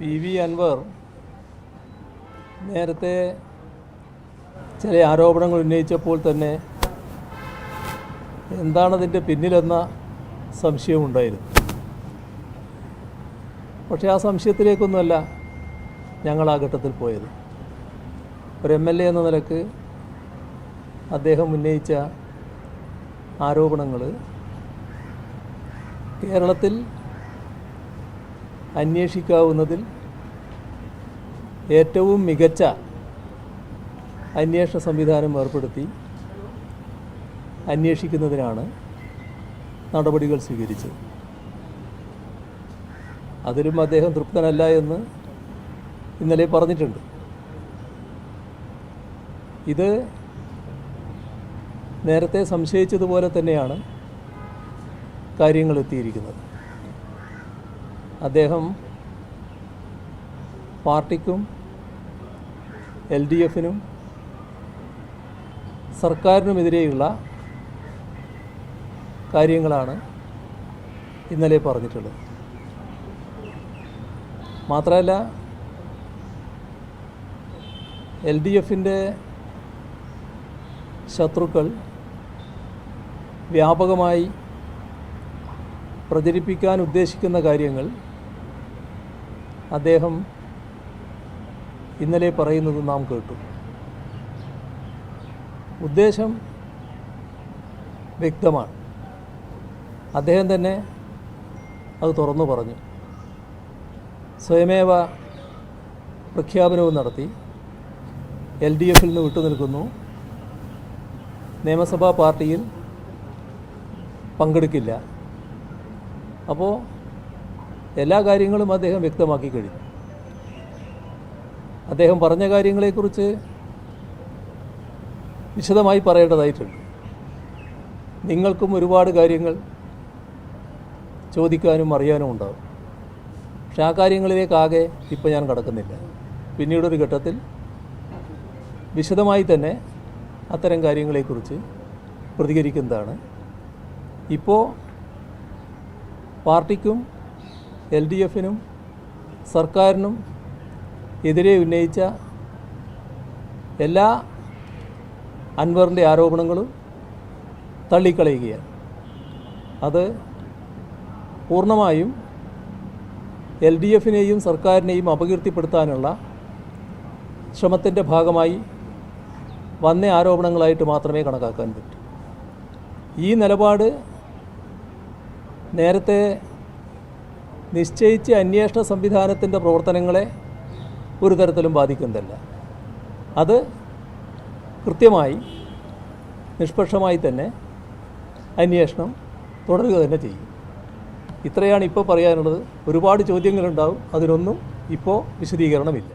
PV. Anwar നേരത്തെ ചില ആരോപണങ്ങൾ ഉന്നയിച്ചപ്പോൾ തന്നെ എന്താണതിൻ്റെ പിന്നിലെന്ന സംശയമുണ്ടായിരുന്നു. പക്ഷേ ആ സംശയത്തിലേക്കൊന്നുമല്ല ഞങ്ങൾ ആ ഘട്ടത്തിൽ പോയത്. ഒരു MLA എന്ന നിലക്ക് അദ്ദേഹം ഉന്നയിച്ച ആരോപണങ്ങൾ കേരളത്തിൽ അന്വേഷിക്കാവുന്നതിൽ ഏറ്റവും മികച്ച അന്വേഷണ സംവിധാനം ഏർപ്പെടുത്തി അന്വേഷിക്കുന്നതിനാണ് നടപടികൾ സ്വീകരിച്ചത്. അതിലും അദ്ദേഹം തൃപ്തനല്ല എന്ന് ഇന്നലെ പറഞ്ഞിട്ടുണ്ട്. ഇത് നേരത്തെ സംശയിച്ചതുപോലെ തന്നെയാണ് കാര്യങ്ങൾ എത്തിയിരിക്കുന്നത്. അദ്ദേഹം പാർട്ടിക്കും LDFനും സർക്കാരിനുമെതിരെയുള്ള കാര്യങ്ങളാണ് ഇന്നലെ പറഞ്ഞിട്ടുള്ളത്. മാത്രമല്ല LDFൻ്റെ ശത്രുക്കൾ വ്യാപകമായി പ്രചരിപ്പിക്കാൻ ഉദ്ദേശിക്കുന്ന കാര്യങ്ങൾ അദ്ദേഹം ഇന്നലെ പറയുന്നത് നാം കേട്ടു. ഉദ്ദേശം വ്യക്തമാണ്. അദ്ദേഹം തന്നെ അത് തുറന്നു പറഞ്ഞു. സ്വയമേവ പ്രഖ്യാപനവും നടത്തി. LDFൽ നിന്ന് വിട്ടുനിൽക്കുന്നു, നിയമസഭാ പാർട്ടിയിൽ പങ്കെടുക്കില്ല. അപ്പോൾ എല്ലാ കാര്യങ്ങളും അദ്ദേഹം വ്യക്തമാക്കി കഴിഞ്ഞു. അദ്ദേഹം പറഞ്ഞ കാര്യങ്ങളെക്കുറിച്ച് വിശദമായി പറയേണ്ടതായിട്ടുണ്ട്. നിങ്ങൾക്കും ഒരുപാട് കാര്യങ്ങൾ ചോദിക്കാനും അറിയാനും ഉണ്ടാകും. പക്ഷേ ആ കാര്യങ്ങളിലേക്കാകെ ഇപ്പോൾ ഞാൻ കടക്കുന്നില്ല. പിന്നീടൊരു ഘട്ടത്തിൽ വിശദമായി തന്നെ അത്തരം കാര്യങ്ങളെക്കുറിച്ച് പ്രതികരിക്കുന്നതാണ്. ഇപ്പോൾ പാർട്ടിക്കും LDFനും സർക്കാരിനും എതിരെ ഉന്നയിച്ച എല്ലാ അൻവറിൻ്റെ ആരോപണങ്ങളും തള്ളിക്കളയുകയാണ്. അത് പൂർണ്ണമായും LDFനെയും സർക്കാരിനെയും അപകീർത്തിപ്പെടുത്താനുള്ള ശ്രമത്തിൻ്റെ ഭാഗമായി വന്ന ആരോപണങ്ങളായിട്ട് മാത്രമേ കണക്കാക്കാൻ പറ്റൂ. ഈ നിലപാട് നേരത്തെ നിശ്ചയിച്ച അന്വേഷണ സംവിധാനത്തിൻ്റെ പ്രവർത്തനങ്ങളെ ഒരു തരത്തിലും ബാധിക്കുന്നതല്ല. അത് കൃത്യമായി നിഷ്പക്ഷമായി തന്നെ അന്വേഷണം തുടരുക തന്നെ ചെയ്യും. ഇത്രയാണ് ഇപ്പോൾ പറയാനുള്ളത്. ഒരുപാട് ചോദ്യങ്ങളുണ്ടാവും. അതിനൊന്നും ഇപ്പോൾ വിശദീകരണമില്ല.